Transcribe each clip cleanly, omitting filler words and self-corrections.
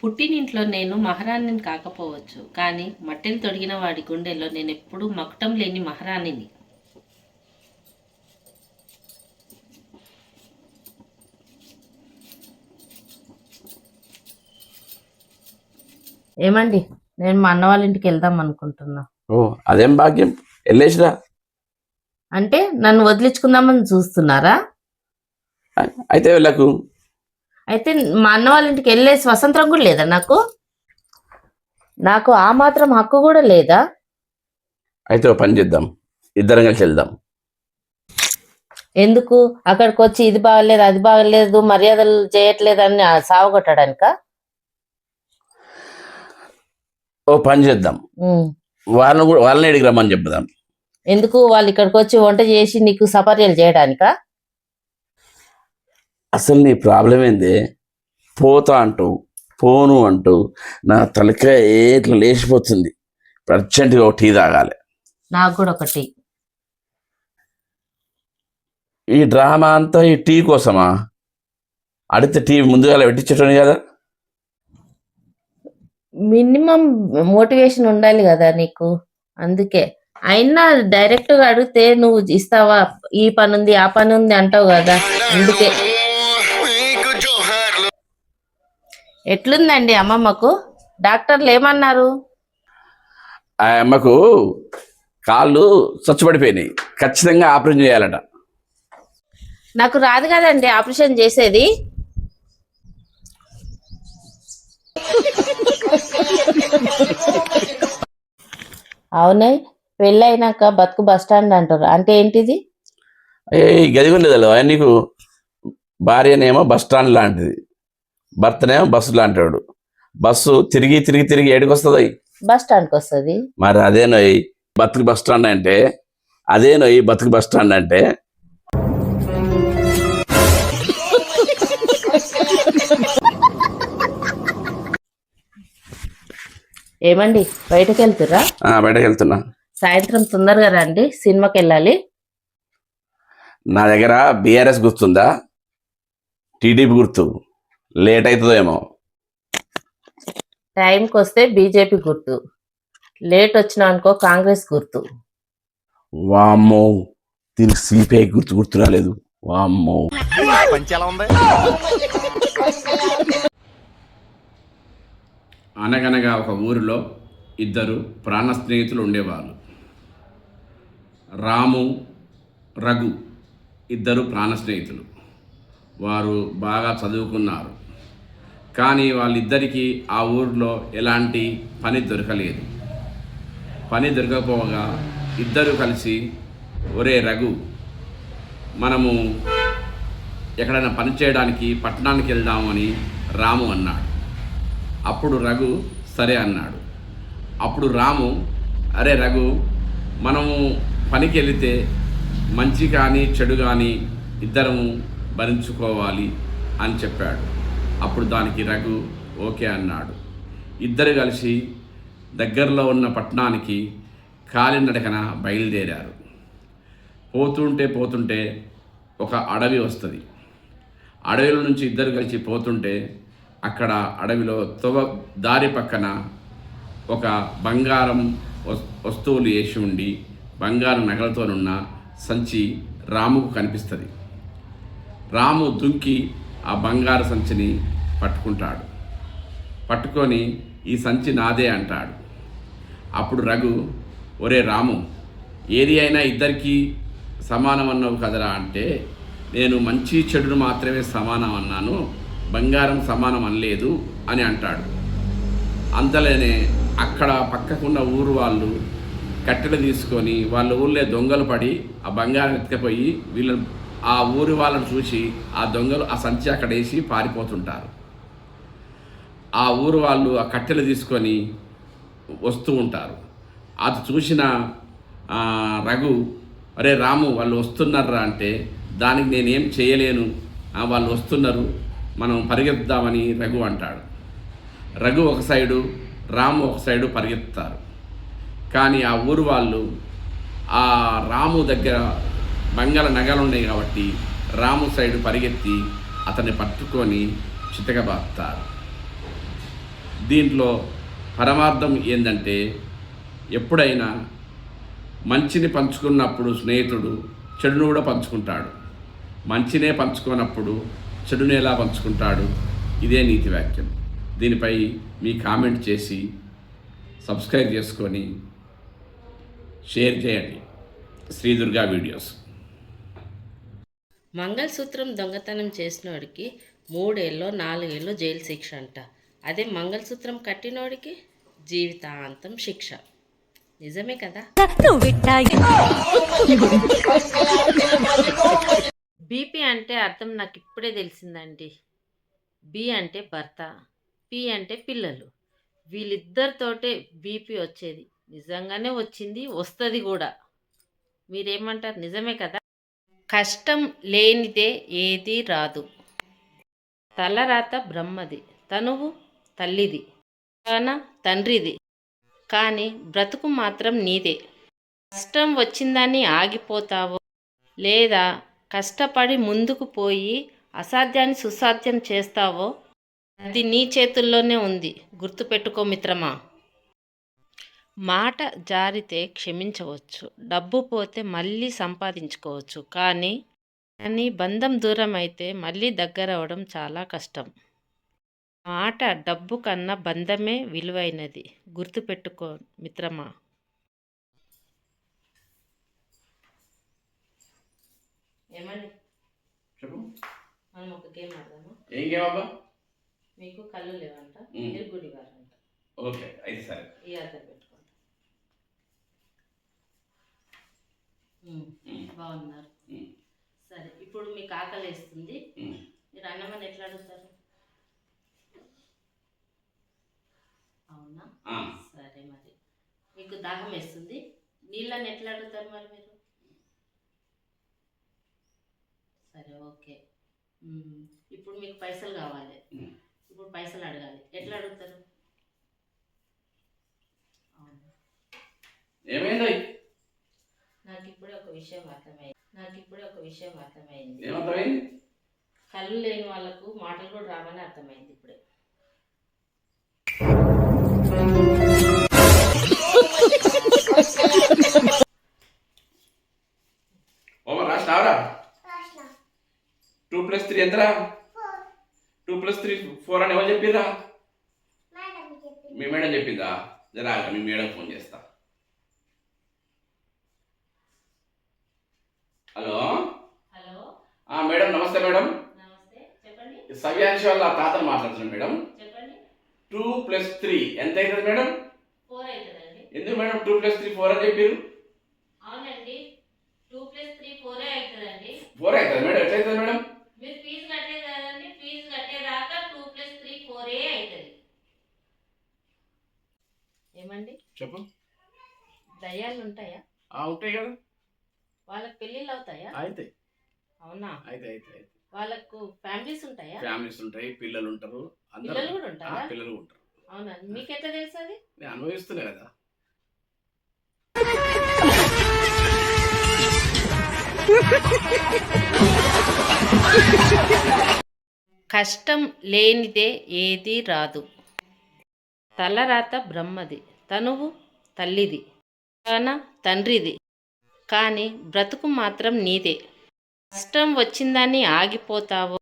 పుట్టినింట్లో నేను మహారాణిని కాకపోవచ్చు, కానీ మట్టెలు తొడిగిన వాడి గుండెల్లో నేనెప్పుడూ మకుటం లేని మహారాణిని. ఏమండి, నేను మా అన్న వాళ్ళ ఇంటికి వెళ్దాం అనుకుంటున్నా. ఓ అదేం భాగ్యం, వెళ్ళేసిరా. అంటే నన్ను వదిలించుకుందామని చూస్తున్నారా? అయితే వెళ్ళకు. అయితే మా అన్న వాళ్ళ ఇంటికి వెళ్ళే స్వతంత్రం కూడా లేదా నాకు? నాకు ఆ మాత్రం హక్కు కూడా లేదా? అయితే ఓ పని చేద్దాం, ఇద్దరం కలిసి వెళ్దాం. ఎందుకు? అక్కడికి వచ్చి ఇది బాగలేదు అది బాగలేదు మర్యాదలు చేయట్లేదు అని సావగొట్టడానిక? ఓ పని చేద్దాం, వాళ్ళని ఎడిగి రమ్మని చెప్దాం. ఎందుకు? వాళ్ళు ఇక్కడికి వచ్చి వంట చేసి నీకు సపర్యలు చేయడానిక? అసలు నీ ప్రాబ్లం ఏంది? పోతా అంటూ పోను అంటూ నా తలకాయ ఇట్లా లేచిపోతుంది. అర్జెంటుగా ఒక టీ తాగాలి. నాకు కూడా ఒక టీ. ఈ డ్రామా అంతా ఈ టీ కోసమా? అడిగితే టీ ముందుగా పెట్టించటం కదా. మినిమం మోటివేషన్ ఉండాలి కదా నీకు, అందుకే. అయినా డైరెక్ట్ గా అడిగితే నువ్వు ఇస్తావా? ఈ పని ఉంది ఆ పని ఉంది అంటావు కదా, అందుకే. ఎట్లుందండి అమ్మమ్మకు? డాక్టర్లు ఏమన్నారు? ఆ అమ్మకు కాళ్ళు స్వచ్ఛపడిపోయినాయి, ఖచ్చితంగా ఆపరేషన్ చేయాలట. నాకు రాదు కదండి ఆపరేషన్ చేసేది. అవునే, పెళ్ళైనాక బతుకు బస్ స్టాండ్ అంటారు, అంటే ఏంటిది? గది ఉండదు నీకు. భార్యనేమో బస్ స్టాండ్ లాంటిది, భర్తనేమో బస్సు లాంటాడు. బస్సు తిరిగి తిరిగి తిరిగి ఏడికి వస్తుంది? బస్ స్టాండ్కి వస్తుంది. మరి అదేనోయ్ బతుకు బస్ స్టాండ్ అంటే, అదేనోయ్ బతుకు బస్ స్టాండ్ అంటే. ఏమండి, బయటకు వెళ్తురా? బయటకు వెళ్తున్నా. సాయంత్రం తొందరగా రండి, సినిమాకి వెళ్ళాలి. నా దగ్గర బీఆర్ఎస్ గుర్తుందా? టీడీపీ గుర్తు. లేట్ అవుతుందో ఏమో. టైంకి వస్తే బీజేపీ గుర్తు, లేట్ వచ్చినా అనుకో కాంగ్రెస్ గుర్తు. వామ్మో, దీనికి సిపిఐ గుర్తు రాలేదు. వామ్మో. అనగనగా ఒక ఊరిలో ఇద్దరు ప్రాణ స్నేహితులు ఉండేవాళ్ళు. రాము, రఘు ఇద్దరు ప్రాణ స్నేహితులు. వారు బాగా చదువుకున్నారు, కానీ వాళ్ళిద్దరికీ ఆ ఊరిలో ఎలాంటి పని దొరకలేదు. పని దొరకకపోగా ఇద్దరు కలిసి, ఒరే రఘు, మనము ఎక్కడైనా పని చేయడానికి పట్టణానికి వెళ్దామని రాము అన్నాడు. అప్పుడు రఘు సరే అన్నాడు. అప్పుడు రాము, అరే రఘు, మనము పనికి వెళితే మంచి కానీ చెడు కానీ ఇద్దరము భరించుకోవాలి అని చెప్పాడు. అప్పుడు దానికి రఘు ఓకే అన్నాడు. ఇద్దరు కలిసి దగ్గరలో ఉన్న పట్టణానికి కాలినడకన బయలుదేరారు. పోతుంటే పోతుంటే ఒక అడవి వస్తుంది. అడవిలో నుంచి ఇద్దరు కలిసి పోతుంటే అక్కడ అడవిలో దారి పక్కన ఒక బంగారం వస్తువులు వేసి ఉండి బంగారం నగలతోనున్న సంచి రాముకు కనిపిస్తుంది. రాము దుంకి ఆ బంగారు సంచిని పట్టుకుంటాడు. పట్టుకొని ఈ సంచి నాదే అంటాడు. అప్పుడు రఘు, ఒరే రాము, ఏది అయినా ఇద్దరికీ సమానం అన్నావు కదరా అంటే, నేను మంచి చెడును మాత్రమే సమానం అన్నాను, బంగారం సమానం అనలేదు అని అంటాడు. అంతలోనే అక్కడ పక్కకున్న ఊరు వాళ్ళు కట్టెలు తీసుకొని వాళ్ళ ఊళ్ళో దొంగలు పడి ఆ బంగారం ఎత్తుకపోయి వీళ్ళని, ఆ ఊరి వాళ్ళని చూసి ఆ దొంగలు ఆ సంచి అక్కడ వేసి పారిపోతుంటారు. ఆ ఊరు వాళ్ళు ఆ కట్టెలు తీసుకొని వస్తూ ఉంటారు. అది చూసిన రఘు, అరే రాము, వాళ్ళు వస్తున్నారా అంటే, దానికి నేనేం చేయలేను, వాళ్ళు వస్తున్నారు, మనం పరిగెత్తుదామని రఘు అంటాడు. రఘు ఒక సైడు, రాము ఒక సైడు పరిగెత్తుతారు. కానీ ఆ ఊరు వాళ్ళు ఆ రాము దగ్గర బంగాళ నగలు ఉన్నాయి కాబట్టి రాము సైడు పరిగెత్తి అతన్ని పట్టుకొని చితకబాస్తారు. దీంట్లో పరమార్థం ఏంటంటే, ఎప్పుడైనా మంచిని పంచుకున్నప్పుడు స్నేహితుడు చెడును కూడా పంచుకుంటాడు. మంచినే పంచుకున్నప్పుడు చెడుని ఎలా పంచుకుంటాడు? ఇదే నీతి వాక్యం. దీనిపై మీ కామెంట్ చేసి సబ్స్క్రైబ్ చేసుకొని షేర్ చేయండి. శ్రీ దుర్గా వీడియోస్. మంగళసూత్రం దొంగతనం చేసినోడికి 3 ఏళ్ళో 4 ఏళ్ళో జైలు శిక్ష అంట. అదే మంగళసూత్రం కట్టినోడికి జీవితాంతం శిక్ష. నిజమే కదా? బీపీ అంటే అర్థం నాకు ఇప్పుడే తెలిసిందండి. బి అంటే భర్త, పి అంటే పిల్లలు. వీళ్ళిద్దరితోటే బీపీ వచ్చేది. నిజంగానే వచ్చింది, వస్తుంది కూడా. మీరేమంటారు? నిజమే కదా? కష్టం లేనిదే ఏదీ రాదు. తలరాత బ్రహ్మది, తనువు తల్లిది, కాన తండ్రిది, కానీ బ్రతుకు మాత్రం నీదే. కష్టం వచ్చిందని ఆగిపోతావో, లేదా కష్టపడి ముందుకు పోయి అసాధ్యాన్ని సుసాధ్యం చేస్తావో, అది నీ చేతుల్లోనే ఉంది. గుర్తుపెట్టుకో మిత్రమా. మాట జారితే క్షమించవచ్చు, డబ్బు పోతే మళ్ళీ సంపాదించుకోవచ్చు, కానీ బంధం దూరం అయితే మళ్ళీ దగ్గర అవడం చాలా కష్టం. మాట డబ్బు కన్నా బంధమే విలువైనది. గుర్తుపెట్టుకో మిత్రమా. ఏమండి, చెప్పు. మనం ఒక గేమ్ ఆడదామా? ఏం గేమ్ అబ్బా? మీకు కళ్ళు లేవంట, మీరు గుడివారంట. ఓకే, అయితే సరే. ఈ అర్థం పెట్టుకుంటా. బాగున్నారు. సరే, ఇప్పుడు మీకు ఆకలి వేస్తుంది. మీరు అన్నమని ఎట్లా అడుగుతారు? అవునా? సరే, మరి మీకు దాహం వేస్తుంది. నీళ్ళని ఎట్లా అడుగుతారు మరి మీరు? సరే, ఓకే. ఇప్పుడు మీకు పైసలు కావాలి. ఇప్పుడు పైసలు అడగాలి. ఎట్లా అడుగుతారు? అవును. ఏమైంది? నాకు ఇప్పుడే ఒక విషయం అర్థమైంది. ఏమర్థమైంది? కళ్ళు లేని వాళ్ళకు మాటలు కూడా రావని అర్థమైంది ఇప్పుడే. రాసినావరా? 2 + 3 ఎంతరా? 2 + 3 4 అని ఎవరు చెప్పిర్రా? మీ మేడం చెప్పిందా? జరా మీ మేడం ఫోన్ చేస్తా. హలో. హలో. మేడం నమస్తే మేడం. నమస్తే, చెప్పండి. సవ్యాంశ వాళ్ళ తాతను మాట్లాడుతున్నాను మేడం. చెప్పండి. 2 + 3 ఎంత అవుతుంది మేడం? 4 అవుతుందండి. ఎందుకు మేడం 2 + 3 4 అని చెప్పారు? అవునండి, 2 + 3 4 అవుతుందండి. 4 అవుతుంది మేడం. ఎట్లా అవుతుంది మేడం? మీరు ఫీజు కట్టేది కదండి, ఫీజు కట్టేదాకా 2 + 3 4 అవుతుంది. ఏమండి, చెప్పు. దయ్యాలు ఉంటాయా? ఉంటాయి కదా. వాళ్ళకి పెళ్ళిళ్ళు అవుతాయా? అయితే. అవునా? అయితే. వాళ్ళకు ఫ్యామిలీస్ ఉంటాయా? ఫ్యామిలీస్ ఉంటాయి, పిల్లలు ఉంటారు. పిల్లలు కూడా ఉంటారా? పిల్లలు ఉంటారు. అవునా? మీకు ఎట్లా తెలుసు అది? నేను అనుభవిస్తున్నా కదా. కష్టం లేనిదే ఏదీ రాదు. తలరాత బ్రహ్మది, తనువు తల్లిది, కాన తండ్రిది, కానీ బ్రతుకు మాత్రం నీదే. కష్టం వచ్చిందని ఆగిపోతావో,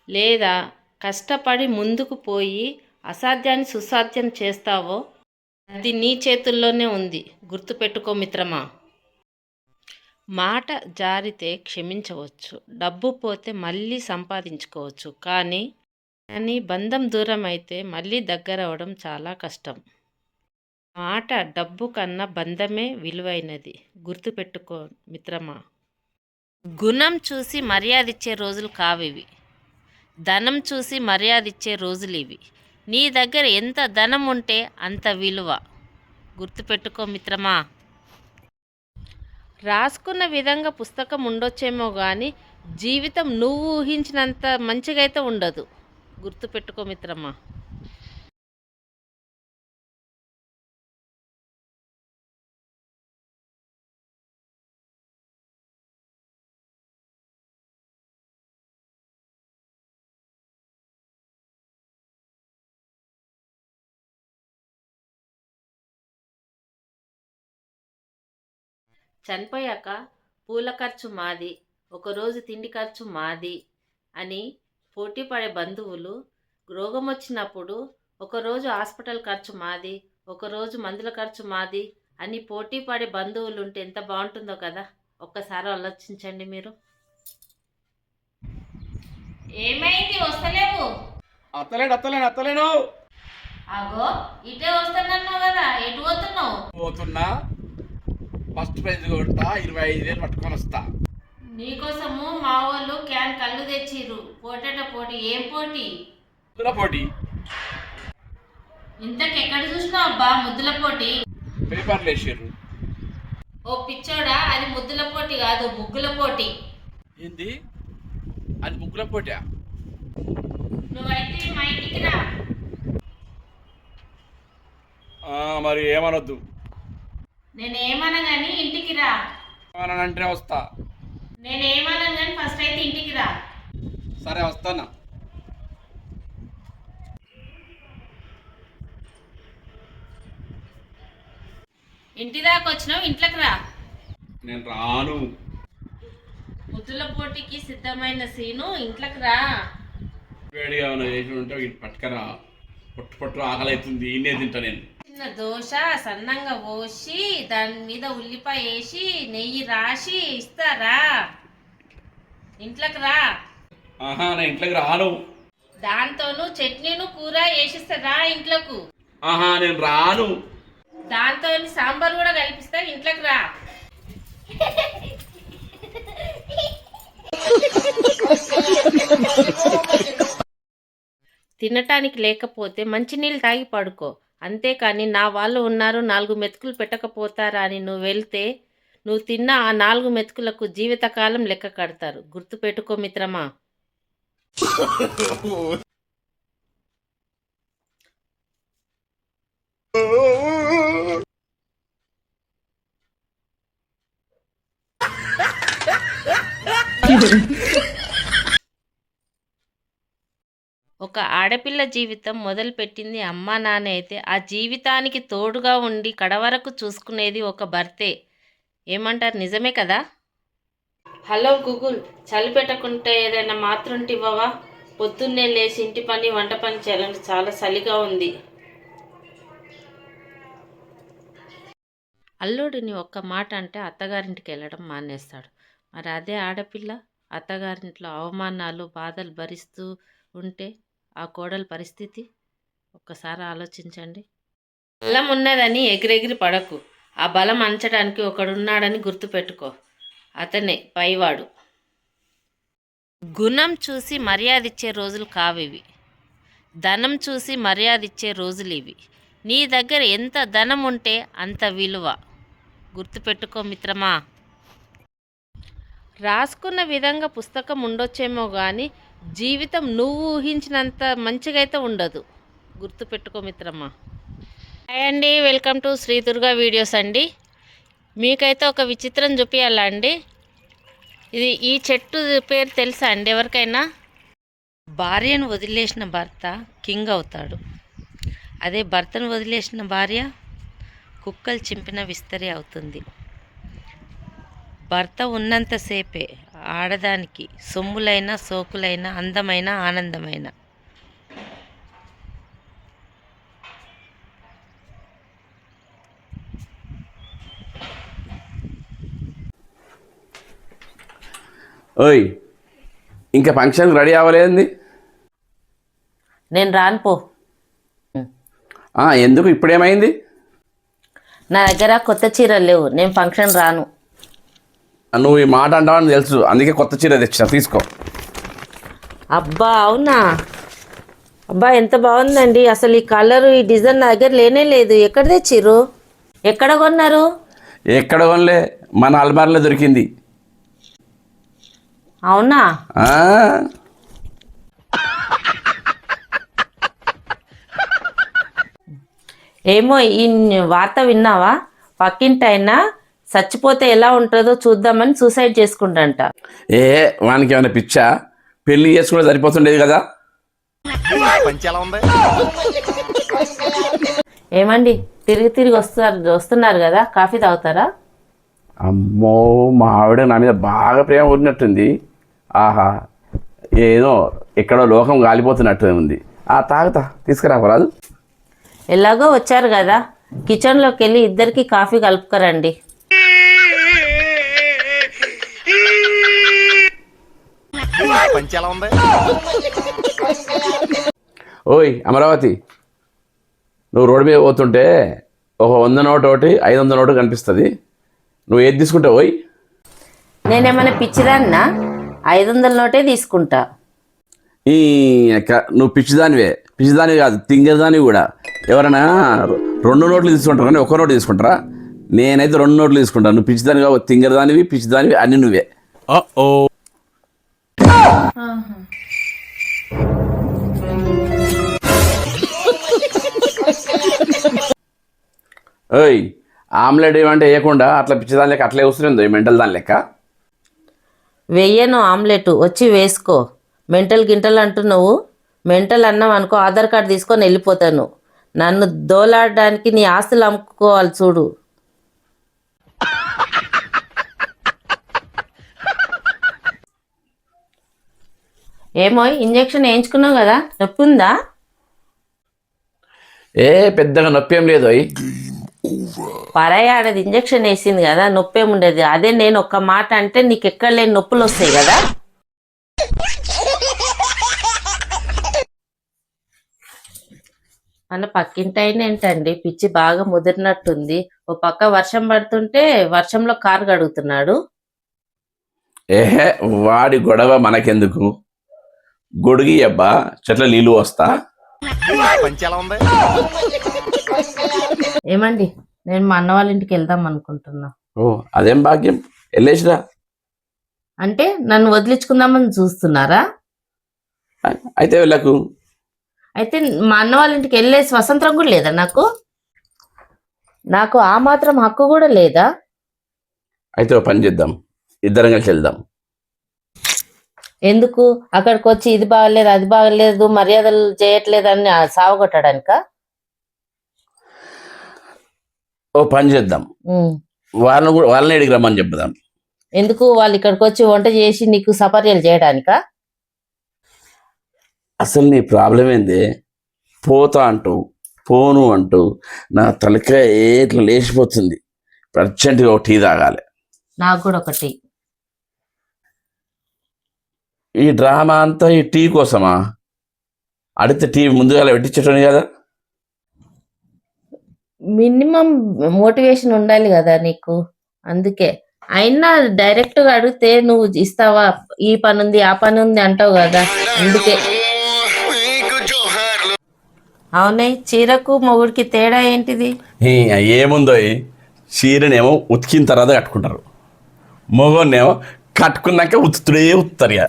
లేదా కష్టపడి ముందుకు పోయి అసాధ్యాన్ని సుసాధ్యం చేస్తావో, అది నీ చేతుల్లోనే ఉంది. గుర్తుపెట్టుకో మిత్రమా. మాట జారితే క్షమించవచ్చు, డబ్బు పోతే మళ్ళీ సంపాదించుకోవచ్చు, కానీ బంధం దూరం అయితే మళ్ళీ దగ్గర అవడం చాలా కష్టం. మాట డబ్బు కన్నా బంధమే విలువైనది. గుర్తుపెట్టుకో మిత్రమా. గుణం చూసి మర్యాద ఇచ్చే రోజులు కావివి, ధనం చూసి మర్యాద ఇచ్చే రోజులు ఇవి. నీ దగ్గర ఎంత ధనం ఉంటే అంత విలువ. గుర్తుపెట్టుకో మిత్రమా. రాసుకున్న విధంగా పుస్తకం ఉండొచ్చేమో కానీ జీవితం నువ్వు ఊహించినంత మంచిగా అయితే ఉండదు. గుర్తుపెట్టుకో మిత్రమా. చనిపోయాక పూల ఖర్చు మాది, ఒకరోజు తిండి ఖర్చు మాది అని పోటీ పడే బంధువులు రోగం వచ్చినప్పుడు ఒకరోజు హాస్పిటల్ ఖర్చు మాది, ఒకరోజు మందుల ఖర్చు మాది అని పోటీ పడే బంధువులు ఉంటే ఎంత బాగుంటుందో కదా. ఒక్కసారి ఆలోచించండి మీరు. ఏమైంది వస్తలేవు? అత్తలేను. అగో ఇటే వస్తున్నావు కదా, ఎటు పోతున్నావు? పోతున్నా, ఫస్ట్ ప్రైజ్ కొడతా, 25,000 పట్టుకొని వస్తా. నీకోసము మా వాళ్ళు క్యాన్ కళ్ళు తెచ్చిర్రు. పోటీ. ఏం పోటీ? ముద్దుల పోటీ. ఇంతకెక్కడ చూసినావు అబ్బా ముద్దుల పోటీ? పేపర్లు వేసిర్రు. ఓ పిచ్చోడా, అది ముద్దుల పోటీ కాదు, ముగ్గుల పోటీ. ఏంది అది? ముగ్గుల పోటీ? నువ్వైతే మా ఇంటికి రా. మరి ఏమనొద్దు. నేనేమన్నా కానీ ఇంటికి రా. అంటే వస్తా. నేనేమన్నా కానీ ఫస్ట్ అయితే ఇంటికి రా. సరే వస్తానా. ఇంటి దాకా వచ్చినావు, ఇంట్లోకి రా. నేను రాను. ముద్దుల పోటీకి సిద్ధమైన సీను, ఇంట్లోకి రా. వేడిగా ఉన్న చేసి ఉంటే ఇటు పట్టుకరా. పొట్టు ఆకలి అవుతుంది, ఇన్నే తింటా నేను. చిన్న దోశ సన్నంగా పోసి దాని మీద ఉల్లిపాయ వేసి నెయ్యి రాసి ఇస్తారా. ఇంట్లోకి రా. నేను ఇంట్లోకి రాను. దాంతోను చట్నీను కూర వేసిస్తారా ఇంట్లోకు. నేను రాను. దాంతో సాంబార్ కూడా కల్పిస్తా, ఇంట్లోకి రా. తినటానికి లేకపోతే మంచినీళ్ళు తాగి పడుకో, అంతేకాని నా వాళ్ళు ఉన్నారు 4 మెతుకులు పెట్టకపోతారా అని నువ్వు వెళ్తే నువ్వు తిన్న ఆ 4 మెతుకులకు జీవితకాలం లెక్క కడతారు. గుర్తుపెట్టుకో మిత్రమా. ఒక ఆడపిల్ల జీవితం మొదలుపెట్టింది అమ్మా నాన్న అయితే ఆ జీవితానికి తోడుగా ఉండి కడవరకు చూసుకునేది ఒక భర్తే. ఏమంటారు, నిజమే కదా? హలో గూగుల్, చలి పెట్టకుంటే ఏదైనా మాత్రుంటి ఇవ్వవా? పొద్దున్నే లేచి ఇంటి పని వంట పని చేయాలంటే చాలా చలిగా ఉంది. అల్లుడిని ఒక్క మాట అంటే అత్తగారింటికి వెళ్ళడం మానేస్తాడు. మరి అదే ఆడపిల్ల అత్తగారింట్లో అవమానాలు బాధలు భరిస్తూ ఉంటే ఆ కోడల పరిస్థితి ఒక్కసారి ఆలోచించండి. బలం ఉన్నదని ఎగిరెగిరి పడకు. ఆ బలం అంచడానికి ఒకడున్నాడని గుర్తుపెట్టుకో, అతనే పైవాడు. గుణం చూసి మర్యాద ఇచ్చే రోజులు కావివి, ధనం చూసి మర్యాద ఇచ్చే రోజులు ఇవి. నీ దగ్గర ఎంత ధనం ఉంటే అంత విలువ. గుర్తుపెట్టుకో మిత్రమా. రాసుకున్న విధంగా పుస్తకం ఉండొచ్చేమో కానీ జీవితం నువ్వు ఊహించినంత మంచిగా అయితే ఉండదు. గుర్తుపెట్టుకో మిత్రమా. హాయ్ అండి, welcome to Shri Durga videos అండి. మీకైతే ఒక విచిత్రం చూపించాలా అండి. ఈ చెట్టు పేరు తెలుసా అండి ఎవరికైనా? భార్యను వదిలేసిన భర్త కింగ్ అవుతాడు. అదే భర్తను వదిలేసిన భార్య కుక్కలు చింపిన విస్తరి అవుతుంది. భర్త ఉన్నంతసేపే ఆడదానికి సొమ్ములైన సోకులైన అందమైన ఆనందమైన. ఓయ్, ఇంకా ఫంక్షన్ రెడీ అవ్వలేదండి? నేను రాను పో. ఎందుకు? ఇప్పుడేమైంది? నా దగ్గర కొత్త చీరలు లేవు, నేను ఫంక్షన్ రాను. నువ్వు ఈ మాట అంటావని తెలుసు, అందుకే కొత్త చీర తెచ్చా, తీసుకో. అబ్బా అవునా? అబ్బా ఎంత బాగుందండి. అసలు ఈ కలరు ఈ డిజైన్ నా దగ్గర లేనే లేదు. ఎక్కడ తెచ్చిర్రు? ఎక్కడ కొన్నారు? ఎక్కడ కొనలే, మన అల్మార్లో దొరికింది. అవునా? ఏమో ఈ వార్త విన్నావా? పక్కింటి అయినా చచ్చిపోతే ఎలా ఉంటుందో చూద్దామని సూసైడ్ చేసుకుంటంట. వానికి ఏమైనా పిచ్చా? పెళ్లి చేసుకుంటే సరిపోతుండేది కదా. ఏమండి, తిరిగి వస్తున్నారు కదా, కాఫీ తాగుతారా? అమ్మో మా ఆవిడ నా మీద బాగా ప్రేమ ఉన్నట్టుంది. ఆహా, ఏదో ఎక్కడో లోకం గాలిపోతున్నట్టు ఉంది. తాగుతా, తీసుకురాపరాదు. ఎలాగో వచ్చారు కదా, కిచెన్లోకి వెళ్ళి ఇద్దరికి కాఫీ కలుపుకరండి. ఓయ్ అమరావతి, నువ్వు రోడ్డు మీద పోతుంటే ఒక 100 నోటు ఒకటి 500 నోటు కనిపిస్తుంది. నువ్వు ఏది తీసుకుంటావు? ఓయ్ నేనేమైనా పిచ్చిదాన్నా? 500 నోటే తీసుకుంటా. ఈ నువ్వు పిచ్చిదానివి కాదు, తింగదానివి కూడా. ఎవరైనా 2 నోట్లు తీసుకుంటారు కానీ 1 నోటు తీసుకుంటారా? నేనైతే 2 నోట్లు తీసుకుంటాను. నువ్వు పిచ్చిదానివి కావు, తింగదానివి, పిచ్చిదానివి అన్ని నువ్వే. ఓయ్ ఆమ్లెట్ ఏమంటే వేయకుండా అట్లా పిచ్చిదాని లెక్క అట్లే వస్తుంది, మెంటల్ దాని లెక్క. వెయ్యను ఆమ్లెట్, వచ్చి వేసుకో. మెంటల్ గింటల్ అంటున్నావు. మెంటల్ అన్నావు అనుకో, ఆధార్ కార్డు తీసుకొని వెళ్ళిపోతాను. నన్ను దోలాడడానికి నీ ఆస్తులు అమ్ముకోవాలి చూడు. ఏమో ఇంజెక్షన్ వేయించుకున్నావు కదా, నొప్పి ఉందా? పెద్దగా నొప్పి ఏం లేదు. అయ్యి పరాయి ఆడది ఇంజెక్షన్ వేసింది కదా, నొప్పి ఏముండేది. అదే నేను ఒక్క మాట అంటే నీకు ఎక్కడ లేని నొప్పులు వస్తాయి కదా. మన పక్కింటి అయిన ఏంటండి పిచ్చి బాగా ముదిరినట్టుంది. ఓ పక్క వర్షం పడుతుంటే వర్షంలో కారు కడుగుతున్నాడు. వాడి గొడవ మనకెందుకు, గొడుగి అబ్బా, చెట్ల నీళ్ళు వస్తా. ఏమండి, నేను మా అన్న వాళ్ళ ఇంటికి వెళ్దాం అనుకుంటున్నా. అదేం భాగ్యం, వెళ్ళేసిరా. అంటే నన్ను వదిలించుకుందామని చూస్తున్నారా? అయితే వెళ్ళకు. అయితే మా అన్న వాళ్ళ ఇంటికి వెళ్ళే స్వతంత్రం కూడా లేదా నాకు ఆ మాత్రం హక్కు కూడా లేదా? అయితే ఒక పని చేద్దాం, ఇద్దరం కలిసి వెళ్దాం. ఎందుకు? అక్కడికి వచ్చి ఇది బాగలేదు అది బాగలేదు మర్యాదలు చేయట్లేదు అని సావగొట్టడానిక? ఓ పని చేద్దాం, వాళ్ళని ఎడికి రమ్మని చెప్దాం. ఎందుకు? వాళ్ళు ఇక్కడికి వచ్చి వంట చేసి నీకు సపర్యలు చేయడానికా? అసలు నీ ప్రాబ్లం ఏంది? పోతా అంటూ పోను అంటూ నా తలకాయ ఇట్లా లేచిపోతుంది. అర్జెంటుగా ఒక టీ తాగాలి. నాకు కూడా ఒకటి. ఈ డ్రామా అంతా ఈ టీ కోసమా? అడిగితే టీ ముందుగా పెట్టించటం కదా. మినిమం మోటివేషన్ ఉండాలి కదా నీకు, అందుకే. అయినా డైరెక్ట్ గా అడిగితే నువ్వు ఇస్తావా? ఈ పని ఉంది ఆ పని ఉంది అంటావు కదా, అందుకే. అవునే, చీరకు మొగుడికి తేడా ఏంటిది? ఏముందో, చీరనేమో ఉతికిన తర్వాత కట్టుకుంటారు, మొగోన్నేమో కట్టుకున్నాక ఉత్తుడే ఉత్తరుగా.